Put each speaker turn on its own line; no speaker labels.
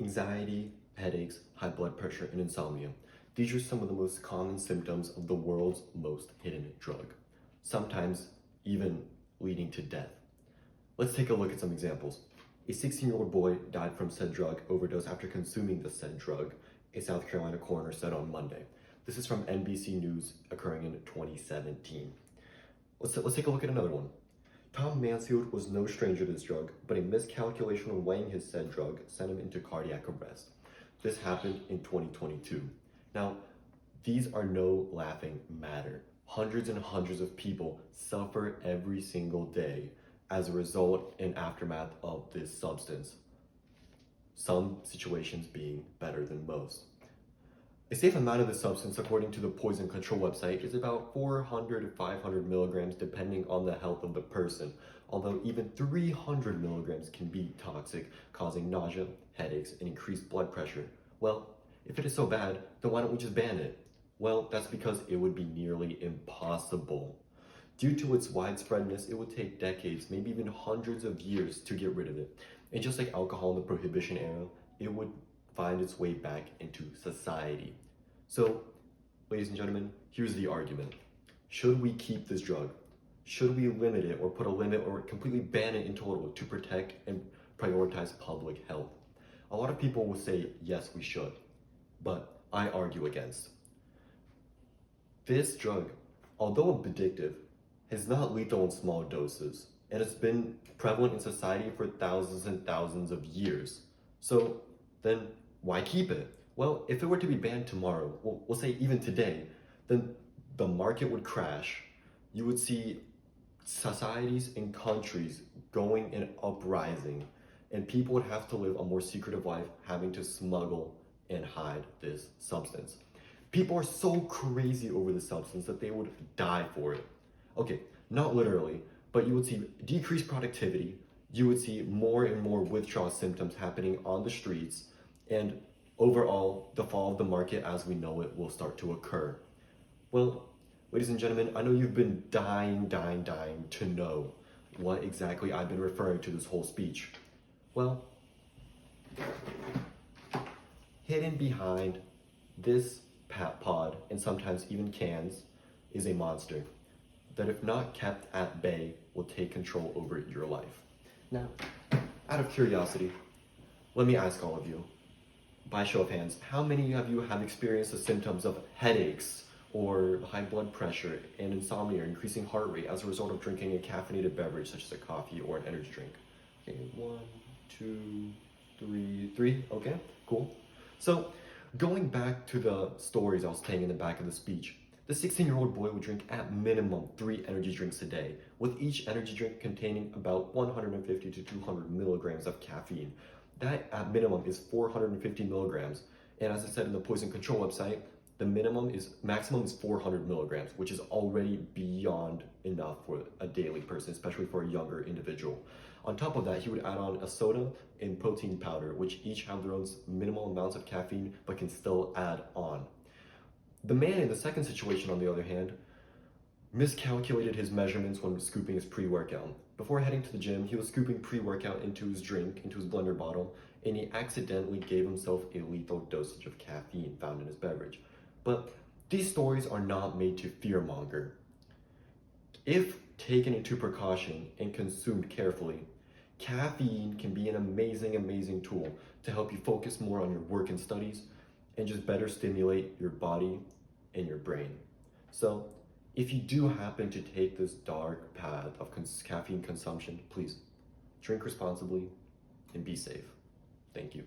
Anxiety, headaches, high blood pressure, and insomnia. These are some of the most common symptoms of the world's most hidden drug, sometimes even leading to death. Let's take a look at some examples. A 16-year-old boy died from said drug overdose after consuming the said drug, a South Carolina coroner said on Monday. This is from NBC News, occurring in 2017. Let's take a look at another one. Tom Mansfield was no stranger to this drug, but a miscalculation when weighing his said drug sent him into cardiac arrest. This happened in 2022. Now, these are no laughing matter. Hundreds and hundreds of people suffer every single day as a result and aftermath of this substance. Some situations being better than most. A safe amount of the substance, according to the poison control website, is about 400 to 500 milligrams depending on the health of the person, although even 300 milligrams can be toxic, causing nausea, headaches, and increased blood pressure. Well, if it is so bad, then why don't we just ban it? Well, that's because it would be nearly impossible. Due to its widespreadness, it would take decades, maybe even hundreds of years to get rid of it. And just like alcohol in the Prohibition era, it would find its way back into society. So, ladies and gentlemen, here's the argument. Should we keep this drug? Should we limit it or put a limit or completely ban it in total to protect and prioritize public health? A lot of people will say, yes, we should, but I argue against. This drug, although addictive, is not lethal in small doses, and it's been prevalent in society for thousands and thousands of years. So then why keep it? Well, if it were to be banned tomorrow, we'll say even today, then the market would crash. You would see societies and countries going in uprising, and people would have to live a more secretive life, having to smuggle and hide this substance. People are so crazy over the substance that they would die for it. Okay, not literally, but you would see decreased productivity, you would see more and more withdrawal symptoms happening on the streets, and overall, the fall of the market as we know it will start to occur. Well, ladies and gentlemen, I know you've been dying to know what exactly I've been referring to this whole speech. Well, hidden behind this pod, and sometimes even cans, is a monster that, if not kept at bay, will take control over your life. Now, out of curiosity, let me ask all of you, by show of hands, how many of you have experienced the symptoms of headaches or high blood pressure and insomnia, increasing heart rate as a result of drinking a caffeinated beverage such as a coffee or an energy drink? Okay, 1, 2, 3, okay, cool. So, going back to the stories I was telling in the back of the speech, the 16-year-old boy would drink at minimum 3 energy drinks a day, with each energy drink containing about 150 to 200 milligrams of caffeine. That at minimum is 450 milligrams. And as I said in the poison control website, the maximum is 400 milligrams, which is already beyond enough for a daily person, especially for a younger individual. On top of that, he would add on a soda and protein powder, which each have their own minimal amounts of caffeine, but can still add on. The man in the second situation, on the other hand, miscalculated his measurements when scooping his pre-workout. Before heading to the gym, he was scooping pre-workout into his drink, into his blender bottle, and he accidentally gave himself a lethal dosage of caffeine found in his beverage. But these stories are not made to fearmonger. If taken into precaution and consumed carefully, caffeine can be an amazing tool to help you focus more on your work and studies and just better stimulate your body and your brain. So, if you do happen to take this dark path of caffeine consumption, please drink responsibly and be safe. Thank you.